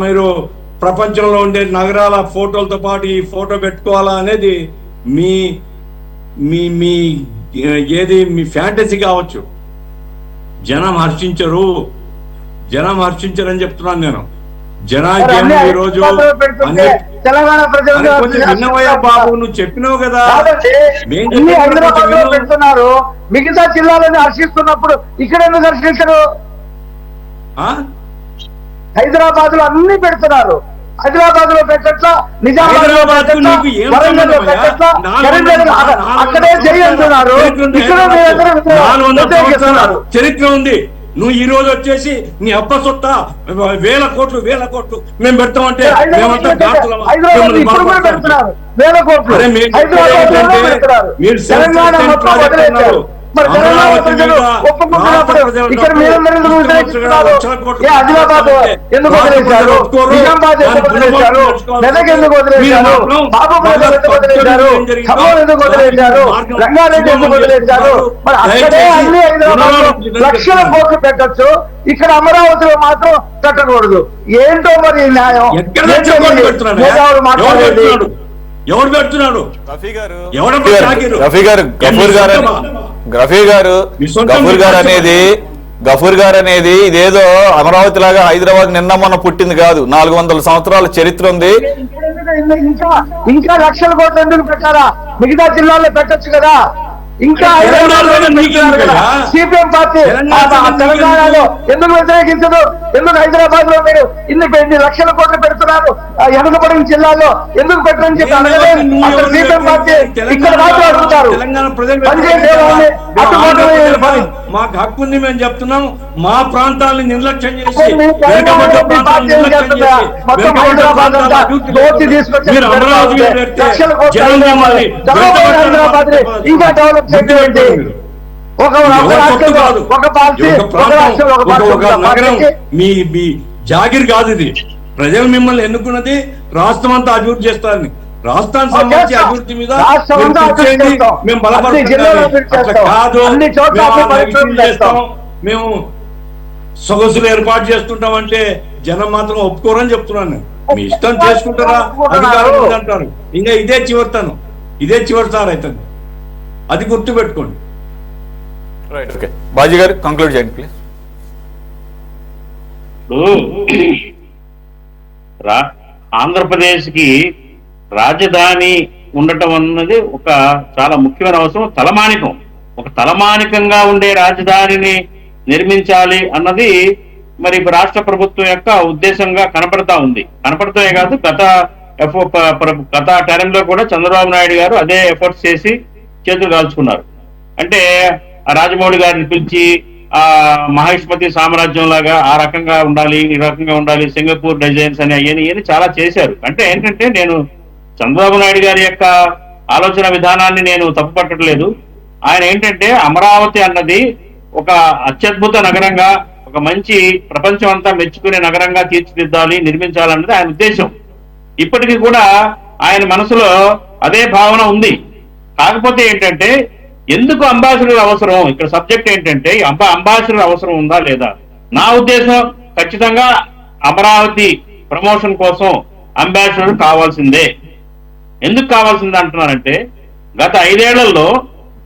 S4: మీరు ప్రపంచంలో ఉండే నగరాల ఫోటోలతో పాటు ఈ ఫోటో పెట్టుకోవాలా అనేది మీ మీ మీ ఏది మీ ఫ్యాంటసీ కావచ్చు. జనం హర్షించరు అని చెప్తున్నాను నేను. జనానికి ఈరోజు విన్నవయ్య బాబు, నువ్వు చెప్పినావు కదా,
S3: పెడుతున్నారు, మిగతా జిల్లాలను హర్షిస్తున్నప్పుడు ఇక్కడ ఎందుకు హర్షించరు? హైదరాబాద్ లో అన్ని పెడుతున్నారు, హైదరాబాద్ లో పెట్టట్లా, నిజామాబాద్ లో పెట్టట్లా, వరంగల్ లో పెట్టట్లా, అక్కడే చేయంటున్నారు.
S4: చరిత్ర ఉంది. నువ్వు ఈ రోజు వచ్చేసి నీ అబ్బ సొత్త వేల కోట్లు మేము పెడతామంటే మేమంతా గాడుతున్నామా?
S3: హైదరాబాద్ ఇప్పుడు కూడా పెడుతున్నారు వేల కోట్లు.
S4: అరే మీరు
S3: హైదరాబాద్ లో
S4: ఏంటంటే
S3: పెడుతున్నారు.
S4: మీరు
S3: తెలంగాణ
S4: self-sustaining
S3: మొత్తం
S4: project
S3: వదిలేశారు.
S4: అన్నారు.
S3: మరి తెలంగాణ
S4: అమరావతి
S3: ప్రజలు
S4: మీద
S3: ఒప్పుకుంటున్నప్పుడు
S4: రాష్ట్ర ప్రజలు
S3: ఇక్కడ మీరందరూ ఎందుకు వ్యతిరేకిస్తున్నారు? ఏ ఆదిలాబాద్ ఎందుకు వదిలేశారు? నిజామాబాద్ ఎందుకు వదిలేశారు? మెదక్ ఎందుకు వదిలేశారు? బాబుపేట ఎందుకు వదిలేశారు? ఖమ్మం ఎందుకు వదిలేశారు? రంగారెడ్డి ఎందుకు వదిలేశారు? మరి అక్కడే అన్ని హైదరాబాద్ లక్షల కోట్లు పెట్టచ్చు, ఇక్కడ అమరావతిలో మాత్రం పెట్టకూడదు. ఏంటో మరి ఈ న్యాయం?
S4: ఎక్కడ పెడుతున్నాడు? ఎవరు పెడుతున్నాడు?
S1: రఫీ గారు గఫూర్ గారు అనేది ఇదేదో అమరావతి లాగా హైదరాబాద్ నిన్న మొన్న పుట్టింది కాదు. 400 సంవత్సరాల చరిత్ర ఉంది.
S3: ఇంకా లక్షల కోట్లు ఎందుకు పెట్టారా? మిగతా జిల్లాల్లో పెట్టొచ్చు కదా. ఇంకా సిపిఎం పార్టీ తెలంగాణలో ఎందుకు వ్యతిరేకించదు? ఎందుకు హైదరాబాద్ లో మీరు ఇన్ని లక్షల కోట్లు పెడుతున్నారు? వెనుకబడిన జిల్లాల్లో ఎందుకు పెట్టని చెప్పి అడగలేదు. అక్కడ సిపిఎం పార్టీ ఇక్కడ మాత్రం అడుగుతారు.
S4: మాకు హక్కు ఉంది, మేము చెప్తున్నాం. మా ప్రాంతాలను నిర్లక్ష్యం చేసి
S3: ఇంకా డెవలప్
S4: మీ జాగిర్ కాదు ఇది. ప్రజలు మిమ్మల్ని ఎన్నుకున్నది రాష్ట్రం అంతా అభివృద్ధి చేస్తారని. రాష్ట్రానికి సంబంధించి అభివృద్ధి మీద మేము బలపడతాం. మేము సొగసులు ఏర్పాటు చేస్తుంటాం అంటే జనం మాత్రం ఒప్పుకోరని చెప్తున్నాను. మీ ఇష్టం చేసుకుంటారా అధికారం అంటారు. ఇంకా ఇదే చివరిసారి అవుతుంది. అది గుర్తు పెట్టుకోండి.
S1: బాజీ గారు కంక్లూడ్ చేయండి ప్లీజ్.
S5: ఆంధ్రప్రదేశ్ కి రాజధాని ఉండటం అన్నది ఒక చాలా ముఖ్యమైన అవసరం. ఒక తలమానికంగా ఉండే రాజధానిని నిర్మించాలి అన్నది మరి రాష్ట్ర ప్రభుత్వం యొక్క ఉద్దేశంగా కనపడతామే కాదు. గత టర్మ్ లో కూడా చంద్రబాబు నాయుడు గారు అదే ఎఫర్ట్స్ చేసి చేతులు కాల్చుకున్నారు. అంటే ఆ రాజమౌళి గారిని పిలిచి ఆ మహేష్మతి సామ్రాజ్యం లాగా ఆ రకంగా ఉండాలి, ఈ రకంగా ఉండాలి, సింగపూర్ డిజైన్స్ అని అవన్నీ చాలా చేశారు. అంటే ఏంటంటే నేను చంద్రబాబు నాయుడు గారి యొక్క ఆలోచన విధానాన్ని నేను తప్పుపట్టట్లేదు. ఆయన ఏంటంటే అమరావతి అన్నది ఒక అత్యద్భుత నగరంగా, ఒక మంచి ప్రపంచం అంతా మెచ్చుకునే నగరంగా తీర్చిదిద్దాలి, నిర్మించాలన్నది ఆయన ఉద్దేశం. ఇప్పటికీ కూడా ఆయన మనసులో అదే భావన ఉంది. కాకపోతే ఏంటంటే ఎందుకు అంబాసిడర్ అవసరం? ఇక్కడ సబ్జెక్ట్ ఏంటంటే అంబాసిడర్ అవసరం ఉందా లేదా? నా ఉద్దేశం ఖచ్చితంగా అమరావతి ప్రమోషన్ కోసం అంబాసిడర్ కావాల్సిందే. ఎందుకు కావాల్సిందే అంటున్నానంటే గత 5 ఏళ్లలో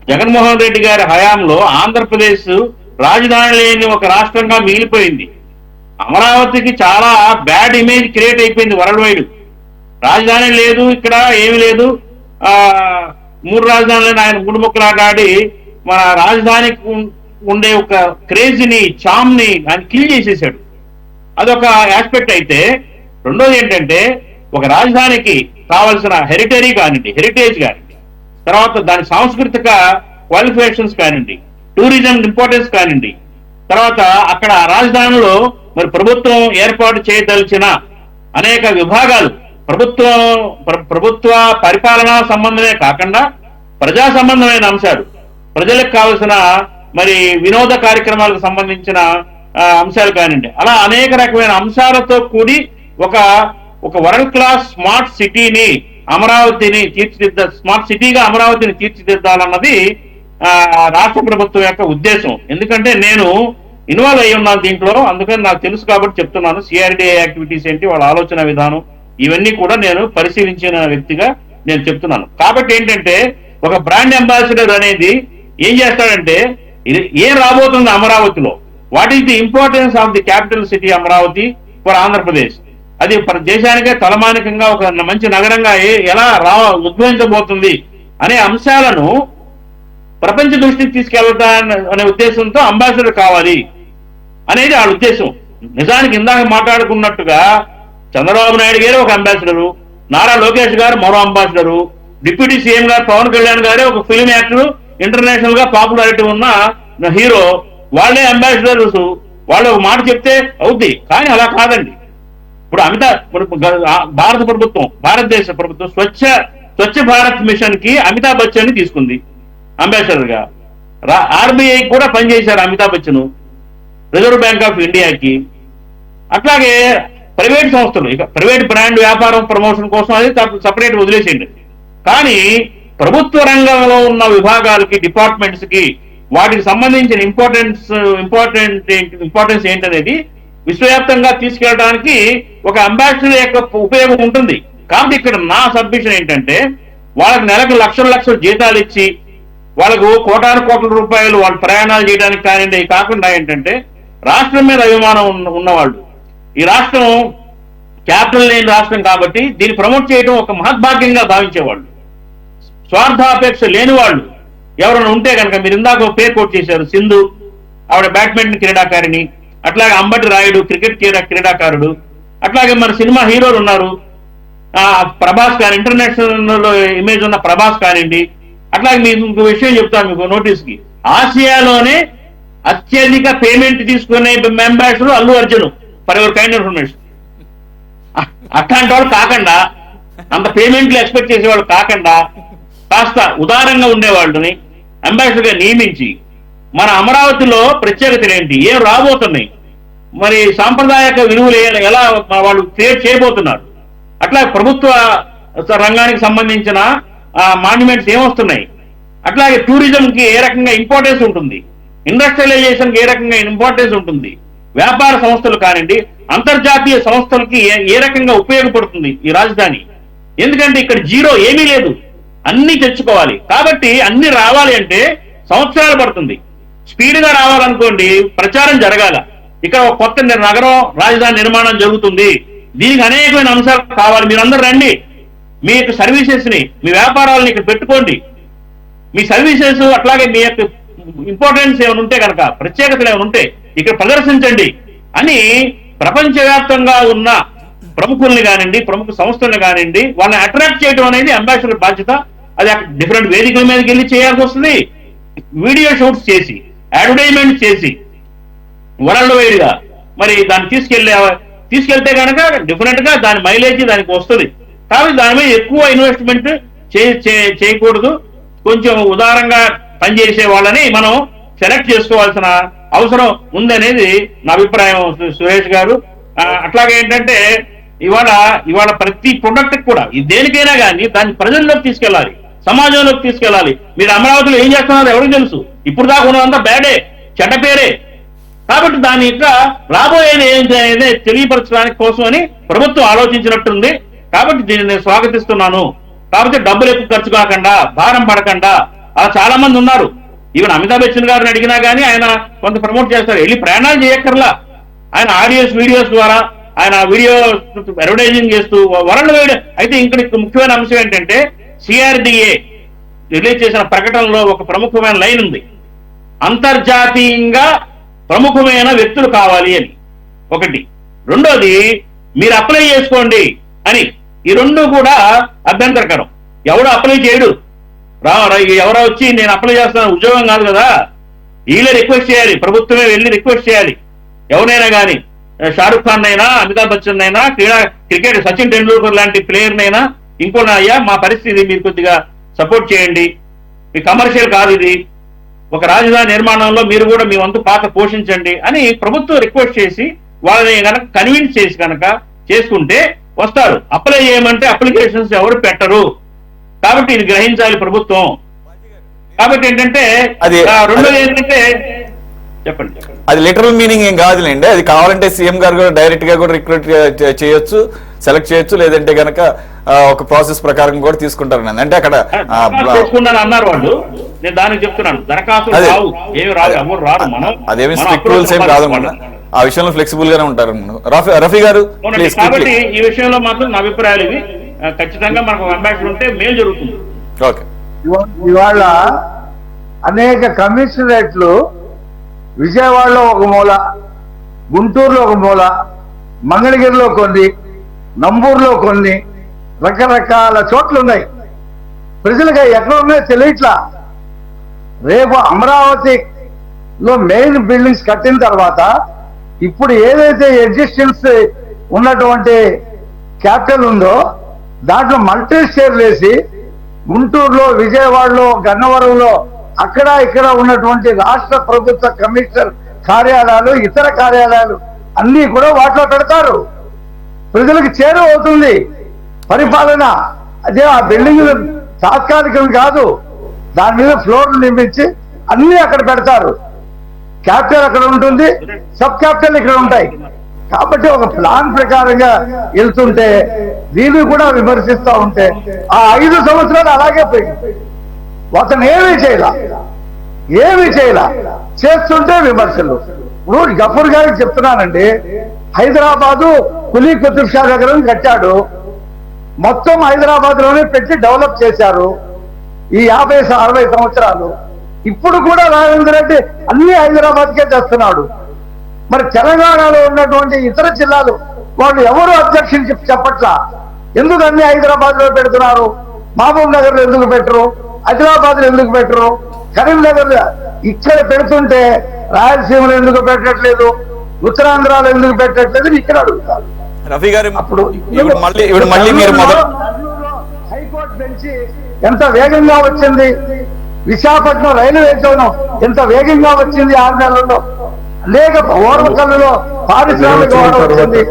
S5: జగన్మోహన్ రెడ్డి గారి హయాంలో ఆంధ్రప్రదేశ్ రాజధాని లేని ఒక రాష్ట్రంగా మిగిలిపోయింది. అమరావతికి చాలా బ్యాడ్ ఇమేజ్ క్రియేట్ అయిపోయింది వరల్డ్ వైడ్. రాజధాని లేదు, ఇక్కడ ఏమి లేదు, 3 రాజధానులను ఆయన 3 ముక్కలాటాడి మన రాజధానికి ఉండే ఒక క్రేజీని, చామ్ని ఆయన కిల్ చేసేసాడు. అదొక ఆస్పెక్ట్ అయితే, రెండోది ఏంటంటే ఒక రాజధానికి కావాల్సిన హెరిటేజ్ కానివ్వండి, తర్వాత దాని సాంస్కృతిక క్వాలిఫికేషన్స్ కానివ్వండి, టూరిజం ఇంపార్టెన్స్ కానివ్వండి, తర్వాత అక్కడ రాజధానిలో మరి ప్రభుత్వం ఏర్పాటు చేయదలిచిన అనేక విభాగాలు, ప్రభుత్వ పరిపాలనా సంబంధమే కాకుండా ప్రజా సంబంధమైన అంశాలు, ప్రజలకు కావలసిన మరి వినోద కార్యక్రమాలకు సంబంధించిన అంశాలు కానివ్వండి, అలా అనేక రకమైన అంశాలతో కూడి ఒక వరల్డ్ క్లాస్ స్మార్ట్ సిటీని స్మార్ట్ సిటీగా అమరావతిని తీర్చిదిద్దాలన్నది రాష్ట్ర ప్రభుత్వం యొక్క ఉద్దేశం. ఎందుకంటే నేను ఇన్వాల్వ్ అయ్యి ఉన్నాను దీంట్లో, అందుకని నాకు తెలుసు కాబట్టి చెప్తున్నాను. సిఆర్డీఏ యాక్టివిటీస్ ఏంటి, వాళ్ళ ఆలోచన విధానం, ఇవన్నీ కూడా నేను పరిశీలించిన వ్యక్తిగా నేను చెప్తున్నాను. కాబట్టి ఏంటంటే ఒక బ్రాండ్ అంబాసిడర్ అనేది ఏం చేస్తాడంటే ఏం రాబోతుంది అమరావతిలో, what is the importance of the capital city Amaravati for Andhra Pradesh, అది దేశానికే తలమానికంగా ఒక మంచి నగరంగా ఎలా ఉద్భవించబోతుంది అనే అంశాలను ప్రపంచ దృష్టికి తీసుకెళ్తాం అనే ఉద్దేశంతో అంబాసిడర్ కావాలి అనేది వాళ్ళ ఉద్దేశం. నిజానికి ఇందాక మాట్లాడుకున్నట్టుగా చంద్రబాబు నాయుడు గారు ఒక అంబాసిడరు, నారా లోకేష్ గారు మరో అంబాసిడరు, డిప్యూటీ సీఎం గారు పవన్ కళ్యాణ్ గారే ఒక ఫిల్మ్ యాక్టర్, ఇంటర్నేషనల్ గా పాపులారిటీ ఉన్న హీరో, వాళ్ళే అంబాసిడర్స్, వాళ్ళు ఒక మాట చెప్తే అవుద్ది. కానీ అలా కాదండి. ఇప్పుడు భారత ప్రభుత్వం, భారతదేశ ప్రభుత్వం స్వచ్ఛ భారత్ మిషన్ కి అమితాబ్ బచ్చన్ ని తీసుకుంది అంబాసిడర్ గా. ఆర్బీఐ కూడా పనిచేశారు Amitabh Bachchan, reserve bank of ఇండియాకి. అట్లాగే ప్రైవేట్ సంస్థలు, ఇక ప్రైవేట్ బ్రాండ్ వ్యాపారం ప్రమోషన్ కోసం అది సపరేట్ వదిలేసేయండి. కానీ ప్రభుత్వ రంగంలో ఉన్న విభాగాలకి, డిపార్ట్మెంట్స్ కి వాటికి సంబంధించిన ఇంపార్టెన్స్ ఏంటనేది విశ్వవ్యాప్తంగా తీసుకెళ్ళడానికి ఒక అంబాసిడర్ యొక్క ఉపయోగం ఉంటుంది. కాబట్టి ఇక్కడ నా సబ్మిషన్ ఏంటంటే, వాళ్ళకి నెలకు లక్షల జీతాలు ఇచ్చి వాళ్ళకు కోటాను కోట్ల రూపాయలు వాళ్ళు ప్రయాణాలు చేయడానికి కానివ్వండి, కాకుండా ఏంటంటే రాష్ట్రం మీద అభిమానం ఉన్నవాళ్ళు, ఈ రాష్ట్రం క్యాపిటల్ లేని రాష్ట్రం కాబట్టి దీన్ని ప్రమోట్ చేయడం ఒక మహద్భాగ్యంగా భావించేవాళ్ళు, స్వార్థాపేక్ష లేని వాళ్ళు ఎవరైనా ఉంటే కనుక, మీరు ఇందాక పేరు కోట్ చేశారు సింధు, ఆవిడ బ్యాడ్మింటన్ క్రీడాకారిణి, అట్లాగే అంబటి రాయుడు క్రికెట్ క్రీడాకారుడు, అట్లాగే మన సినిమా హీరోలు ఉన్నారు, ప్రభాస్ గారు ఇంటర్నేషనల్ ఇమేజ్ ఉన్న ప్రభాస్ కానివ్వండి. అట్లాగే మీకు ఇంకో విషయం చెప్తాను మీకు నోటీస్ కి, ఆసియాలోనే అత్యధిక పేమెంట్ తీసుకునే ambassador Allu Arjun, for ever kind information. అట్లాంటి వాళ్ళు కాకుండా, అంత పేమెంట్లు ఎక్స్పెక్ట్ చేసేవాళ్ళు కాకుండా కాస్త ఉదారంగా ఉండేవాళ్ళని అంబాసిడర్ గా నియమించి మన అమరావతిలో ప్రత్యేకతలు ఏంటి, ఏం రాబోతున్నాయి, మరి సాంప్రదాయక విలువలు ఎలా వాళ్ళు క్రియేట్ చేయబోతున్నారు, అట్లా ప్రభుత్వ రంగానికి సంబంధించిన మాన్యుమెంట్స్ ఏమొస్తున్నాయి, అట్లాగే టూరిజం కి ఏ రకంగా ఇంపార్టెన్స్ ఉంటుంది, ఇండస్ట్రియలైజేషన్ కి ఏ రకంగా ఇంపార్టెన్స్ ఉంటుంది, వ్యాపార సంస్థలు కానివ్వండి, అంతర్జాతీయ సంస్థలకి ఏ రకంగా ఉపయోగపడుతుంది ఈ రాజధాని. ఎందుకంటే ఇక్కడ జీరో ఏమీ లేదు, అన్ని తెచ్చుకోవాలి. కాబట్టి అన్ని రావాలి అంటే సంవత్సరాలు పడుతుంది. స్పీడ్ గా రావాలనుకోండి, ప్రచారం జరగాల. ఇక్కడ ఒక కొత్త నగరం రాజధాని నిర్మాణం జరుగుతుంది, దీనికి అనేకమైన అంశాలు కావాలి, మీరందరూ రండి, మీ యొక్క సర్వీసెస్ ని, మీ వ్యాపారాలను ఇక్కడ పెట్టుకోండి, మీ సర్వీసెస్ అట్లాగే మీ యొక్క ఇంపార్టెన్స్ ఏమైనా ఉంటే కనుక, ప్రత్యేకతలు ఏమైనా ఉంటే ఇక్కడ ప్రదర్శించండి అని ప్రపంచవ్యాప్తంగా ఉన్న ప్రముఖుల్ని కానివ్వండి, ప్రముఖ సంస్థలను కానివ్వండి, వాళ్ళని అట్రాక్ట్ చేయడం అనేది అంబాసిడర్ బాధ్యత. అది డిఫరెంట్ వేదికల మీదకి వెళ్ళి చేయాల్సి వస్తుంది, వీడియో షూట్స్ చేసి, అడ్వర్టైజ్మెంట్ చేసి, వరల్డ్ వైడ్ గా మరి దాన్ని తీసుకెళ్తే కనుక డిఫరెంట్ గా దాని మైలేజ్ దానికి వస్తుంది. కాబట్టి దాని మీద ఎక్కువ ఇన్వెస్ట్మెంట్ చేయకూడదు, కొంచెం ఉదారంగా పనిచేసే వాళ్ళని మనం సెలెక్ట్ చేసుకోవాల్సిన అవసరం ఉందనేది నా అభిప్రాయం సురేష్ గారు. అట్లాగే ఏంటంటే ఇవాళ ప్రతి ప్రొడక్ట్ కూడా దేనికైనా కానీ దాన్ని ప్రజల్లోకి తీసుకెళ్ళాలి, సమాజంలోకి తీసుకెళ్ళాలి. మీరు అమరావతిలో ఏం చేస్తున్నారో ఎవరికి తెలుసు, ఇప్పుడు దాకా ఉన్నదంతా బ్యాడే, చెడ్డ పేరే. కాబట్టి దాని యొక్క రాబోయేది ఏంటి అనేది తెలియపరచడానికి కోసం అని ప్రభుత్వం ఆలోచించినట్టుంది. కాబట్టి దీన్ని నేను స్వాగతిస్తున్నాను. కాబట్టి డబ్బులు ఎక్కువ ఖర్చు కాకుండా, భారం పడకుండా, అలా చాలా మంది ఉన్నారు. ఈవెన్ అమితాబ్ బచ్చన్ గారిని అడిగినా కానీ ఆయన కొంత ప్రమోట్ చేస్తారు, వెళ్ళి ప్రయాణాలు చేయక్కర్లా, ఆయన ఆడియోస్ వీడియోస్ ద్వారా ఆయన వీడియో అడ్వర్టైజింగ్ చేస్తూ వరల్డ్ వైడ్. అయితే ఇక్కడ ముఖ్యమైన అంశం ఏంటంటే, సిఆర్డిఏ రిలీజ్ చేసిన ప్రకటనలో ఒక ప్రముఖమైన లైన్ ఉంది, అంతర్జాతీయంగా ప్రముఖమైన వ్యక్తులు కావాలి అని ఒకటి. రెండోది మీరు అప్లై చేసుకోండి అని. ఈ రెండు కూడా అభ్యంతరకరం. ఎవడు అప్లై చేయడు, ఎవరో వచ్చి నేను అప్లై చేస్తాను, ఉద్యోగం కాదు కదా, వీళ్ళే రిక్వెస్ట్ చేయాలి, ప్రభుత్వమే వెళ్ళి రిక్వెస్ట్ చేయాలి. ఎవరైనా కానీ షారుఖ్ ఖాన్ అయినా, అమితాబ్ బచ్చన్ అయినా, క్రికెట్ సచిన్ టెండూల్కర్ లాంటి ప్లేయర్ నైనా, ఇంకోనా, అయ్యా మా పరిస్థితి మీరు కొద్దిగా సపోర్ట్ చేయండి, మీ కమర్షియల్ కాదు ఇది, ఒక రాజధాని నిర్మాణంలో మీరు కూడా మీ వంతు పాత్ర పోషించండి అని ప్రభుత్వం రిక్వెస్ట్ చేసి వాళ్ళని కనుక కన్విన్స్ చేసి కనుక చేసుకుంటే వస్తారు. అప్లై చేయమంటే అప్లికేషన్స్ ఎవరు పెట్టరు. కాబట్టి ఇది గ్రహించాలి ప్రభుత్వం. కాబట్టి ఏంటంటే రెండోది ఏంటంటే, చెప్పండి.
S1: అది లిటరల్ మీనింగ్ ఏం కాదులేండి, అది కావాలంటే సీఎం గారు కూడా డైరెక్ట్ గా కూడా రిక్రూట్ చేయొచ్చు, సెలెక్ట్ చేయొచ్చు, లేదంటే కనుక ఒక ప్రాసెస్ ప్రకారం కూడా తీసుకుంటారు. అంటే అక్కడ
S5: అన్నారు వాళ్ళు, నేను దానికి చెప్తున్నాను, దరఖాస్తు రావు, ఏమి రావు, ఎవరు రారు. మనం
S1: అదేమి స్ట్రిక్ట్ రూల్స్ ఏం కాదు, ఆ విషయంలో ఫ్లెక్సిబుల్ గానే ఉంటారు. రఫీ గారు,
S5: కాబట్టి ఈ విషయంలో మాత్రం నా అభిప్రాయాలు ఇవి. ఖచ్చితంగా మనకు అంబాసిడర్ ఉంటే మేలు జరుగుతుంది.
S1: ఓకే.
S3: ఇవాళ అనేక కమిషనరేట్లు విజయవాడలో ఒక మూల, గుంటూరులో ఒక మూల, మంగళగిరిలో కొన్ని, నంబూరులో కొన్ని, రకరకాల చోట్ల ఉన్నాయి. ప్రజలుగా ఎక్కడ ఉన్నాయో తెలియట్లా. రేపు అమరావతి లో మెయిన్ బిల్డింగ్స్ కట్టిన తర్వాత ఇప్పుడు ఏదైతే ఎగ్జిస్టెన్స్ ఉన్నటువంటి క్యాపిటల్ ఉందో దాంట్లో మల్టీ స్టేర్లు వేసి గుంటూరులో, విజయవాడలో, గన్నవరంలో అక్కడ ఇక్కడ ఉన్నటువంటి రాష్ట్ర ప్రభుత్వ కమిషనర్ కార్యాలయాలు, ఇతర కార్యాలయాలు అన్ని కూడా వాటిలో పెడతారు. ప్రజలకు చేరువ అవుతుంది పరిపాలన. అదే ఆ బిల్డింగ్ తాత్కాలికం కాదు, దాని మీద ఫ్లోర్లు నిర్మించి అన్ని అక్కడ పెడతారు. క్యాపిటల్ అక్కడ ఉంటుంది, సబ్ క్యాపిటల్ ఇక్కడ ఉంటాయి. కాబట్టి ఒక ప్లాన్ ప్రకారంగా వెళ్తుంటే దీన్ని కూడా విమర్శిస్తూ ఉంటే ఆ 5 సంవత్సరాలు అలాగే పోయింది. అతను ఏమీ చేయలా చేస్తుంటే విమర్శలు. ఇప్పుడు గఫూర్ గారికి చెప్తున్నానండి, హైదరాబాదు కులీ కుతుబ్ షా నగరం కట్టాడు, మొత్తం హైదరాబాద్ లోనే పెట్టి డెవలప్ చేశారు ఈ 50-60 సంవత్సరాలు. ఇప్పుడు కూడా రాజేంద్ర రెడ్డి అన్ని హైదరాబాద్కే తెస్తున్నాడు. మరి తెలంగాణలో ఉన్నటువంటి ఇతర జిల్లాలు వాళ్ళు ఎవరు అబ్జెక్షన్ చెప్పట్లా, ఎందుకు అన్ని హైదరాబాద్ లో పెడుతున్నారు? మహబూబ్ నగర్ లో ఎందుకు పెట్టరు? ఆదిలాబాద్ లో ఎందుకు పెట్టరు? కరీంనగర్ ఇక్కడ పెడుతుంటే రాయలసీమలో ఎందుకు పెట్టట్లేదు? ఉత్తరాంధ్రలో ఎందుకు పెట్టట్లేదు? ఇక్కడ అడుగుతారు.
S1: రఫీ గారు
S3: అప్పుడు
S1: మళ్ళీ మీరు
S3: హైకోర్టు బెంచి ఎంత వేగంగా వచ్చింది, విశాఖపట్నం రైల్వే జోన్ ఎంత వేగంగా వచ్చింది 6 నెలల్లో, లేక ఓర్వకల్లులో పారిశ్రామిక వాడ వచ్చింది.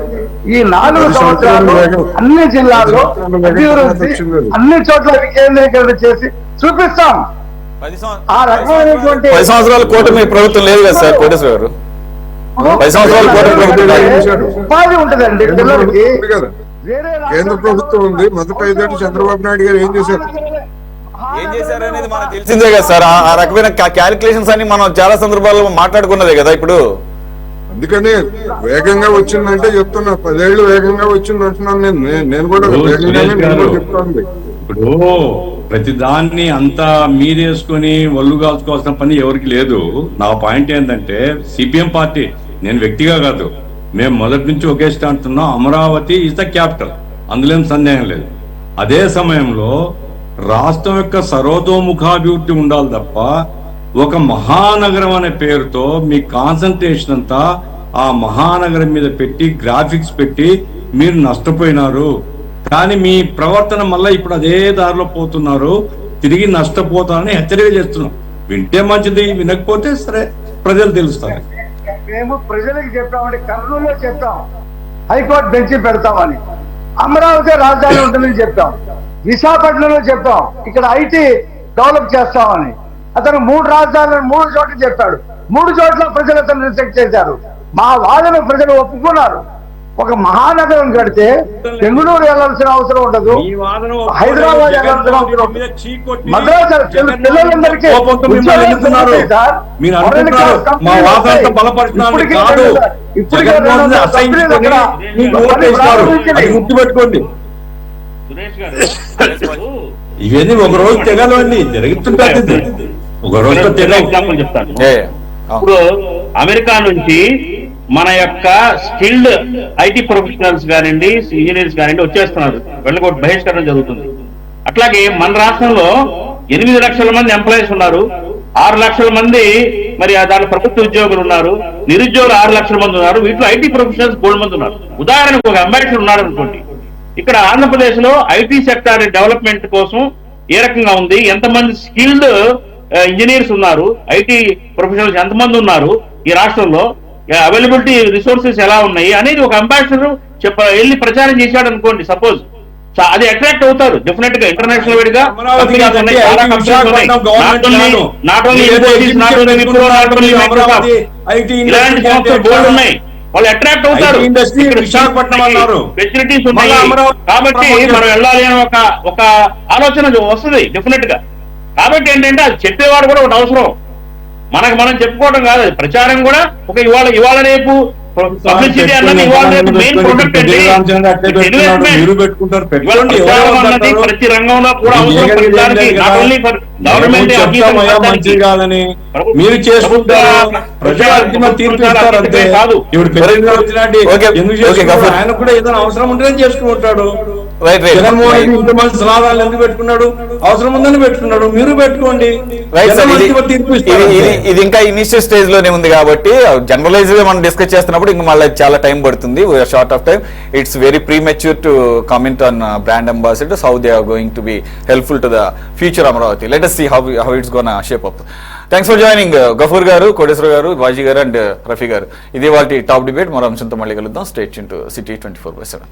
S3: ఈ 4 సంవత్సరాలు అన్ని జిల్లాల్లో అభివృద్ధి అన్ని చోట్ల వికేంద్రీకరణ చేసి చూపిస్తాం. ఆ రకమైనటువంటి
S1: 10 సంవత్సరాల కూటమి ప్రభుత్వం లేదు కదా సార్ కోటేశ్వర గారు? 10 సంవత్సరాల కూటమి ప్రభుత్వం
S3: ఉపాధి ఉంటుందండి పిల్లలకి.
S2: కేంద్ర ప్రభుత్వం ఉంది. మొదటి 5 ఏళ్ళు చంద్రబాబు నాయుడు గారు ఏం చేశారు
S1: అనేది మనకు తెలిసిందే కదా సార్. ఆ రకమైన క్యాలిక్యులేషన్స్ అన్ని మనం చాలా సందర్భాల్లో మాట్లాడుకున్నదే కదా. ఇప్పుడు
S2: అందుకని వేగంగా వచ్చిందంటే చెప్తున్నా, 10 ఏళ్ళు వేగంగా వచ్చింది అంటున్నాను నేను కూడా చెప్తాను.
S4: ఇప్పుడు ప్రతి దాన్ని అంతా మీరేసుకొని ఒళ్ళు కాల్చుకోవాల్సిన పని ఎవరికి లేదు. నా పాయింట్ ఏంటంటే సిపిఎం పార్టీ, నేను వ్యక్తిగా కాదు, మేము మొదటి నుంచి ఒకే స్టాండ్ ఉన్నాం. అమరావతి ఇస్ ద క్యాపిటల్, అందులో సందేహం లేదు. అదే సమయంలో రాష్ట్రం యొక్క సర్వతోముఖాభివృద్ధి ఉండాలి తప్ప ఒక మహానగరం అనే పేరుతో మీ కాన్సన్ట్రేషన్ అంతా ఆ మహానగరం మీద పెట్టి గ్రాఫిక్స్ పెట్టి మీరు నష్టపోయినారు. కానీ మీ ప్రవర్తన మళ్ళీ ఇప్పుడు అదే దారిలో పోతున్నారు, తిరిగి నష్టపోతారని హెచ్చరిక చేస్తున్నాం. వింటే మంచిది, వినకపోతే సరే ప్రజలు తెలుస్తారు.
S3: మేము ప్రజలకు చెప్పామంటే కర్నూలులో చెప్తాం హైకోర్టు బెంచి పెడతామని, అమరావతి రాజధాని ఉంటుందని చెప్పాం, విశాఖపట్నంలో చెప్పాం ఇక్కడ ఐటీ డెవలప్ చేస్తామని. అతను 3 రాజధానులను 3 చోట్ల చెప్పాడు. 3 చోట్ల ప్రజలు అతను రిజెక్ట్ చేశారు. మా వాదన ప్రజలు ఒప్పుకున్నారు. ఒక మహానగరం కడితే బెంగళూరు వెళ్లాల్సిన అవసరం ఉండదు, హైదరాబాద్ వెళ్లాల్సిన అవసరం ఉండదు, మద్రాసు పిల్లలందరికీ
S4: ఇవన్నీ ఒక రోజు తెగలండి జరుగుతుంటుంది. ఒక రోజు
S5: ఎగ్జాంపుల్ చెప్తాను. ఇప్పుడు అమెరికా నుంచి మన యొక్క స్కిల్డ్ ఐటీ ప్రొఫెషనల్స్ కానివ్వండి, ఇంజనీర్స్ కానివ్వండి వచ్చేస్తున్నారు, వెళ్ళగొట్టి బహిష్కరణ జరుగుతుంది. అట్లాగే మన రాష్ట్రంలో 8 లక్షల మంది ఎంప్లాయీస్ ఉన్నారు, 6 లక్షల మంది మరి దాని ప్రభుత్వ ఉద్యోగులు ఉన్నారు, నిరుద్యోగులు 6 లక్షల మంది ఉన్నారు. వీటిలో ఐటీ ప్రొఫెషనల్స్ 3 మంది ఉన్నారు. ఉదాహరణకు ఒక అంబాసిడర్ ఉన్నారు అనుకోండి. ఇక్కడ ఆంధ్రప్రదేశ్ లో ఐటీ సెక్టార్ డెవలప్మెంట్ కోసం ఏ రకంగా ఉంది, ఎంతమంది స్కిల్డ్ ఇంజనీర్స్ ఉన్నారు, ఐటీ ప్రొఫెషనల్స్ ఎంతమంది ఉన్నారు, ఈ రాష్ట్రంలో అవైలబిలిటీ రిసోర్సెస్ ఎలా ఉన్నాయి అనేది ఒక అంబాసిడర్ వెళ్ళి ప్రచారం చేశాడు అనుకోండి. సపోజ్ అది అట్రాక్ట్ అవుతారు డెఫినెట్ గా. ఇంటర్నేషనల్ వేడిగా ఇలాంటి సంస్థలు బోర్డు ఉన్నాయి, వాళ్ళు అట్రాక్ట్ అవుతారు.
S4: విశాఖపట్నం అన్నారు,
S5: ఫెసిలిటీస్ ఉన్నాయి కాబట్టి మనం వెళ్ళాలి అని ఒక ఆలోచన వస్తుంది డెఫినెట్ గా. కాబట్టి ఏంటంటే అది చెప్పేవాడు కూడా ఒకటి అవసరం. మనం చెప్పుకోవడం కాదు, అది ప్రచారం కూడా. ఒక ఇవాళ రేపు పబ్లిసిటీ అన్నది ఇవాళ రేపు మెయిన్ ప్రొడక్ట్ అండి. ప్రతి రంగంలో కూడా
S4: మీరు చేసుకుంటారు, ఆయన కూడా ఏదైనా అవసరం ఉంటేనే చేసుకుంటాడు.
S1: Right.
S4: జగన్మోహన్ రెడ్డి ఇంతమంది సలహాదారులు ఎందుకు పెట్టుకున్నాడు? అవసరం ఉందని పెట్టుకున్నాడు. మీరు పెట్టుకోండి.
S1: రైట్ సార్,
S4: తీర్పు ఇస్తారు.
S1: ఇది ఇంకా ఇనిషియల్ స్టేజ్ లోనే ఉంది కాబట్టి జనరలైజ్ గా మనం డిస్కస్ చేస్తున్నప్పుడు ఇంకా మళ్ళీ చాలా టైం పడుతుంది. Short of time. It's very premature to comment on brand ambassadors, how they are going to be helpful to the future Amaravati. Let us see how it's gonna shape up. Thanks for joining Gafoor garu, Koteswara గారు, వాజీ గారు and Rafi గారు. ఇది వాళ్ళ top debate. మరో అంశంతో మళ్ళీ కలుద్దాం. Stay tune to city 24/7.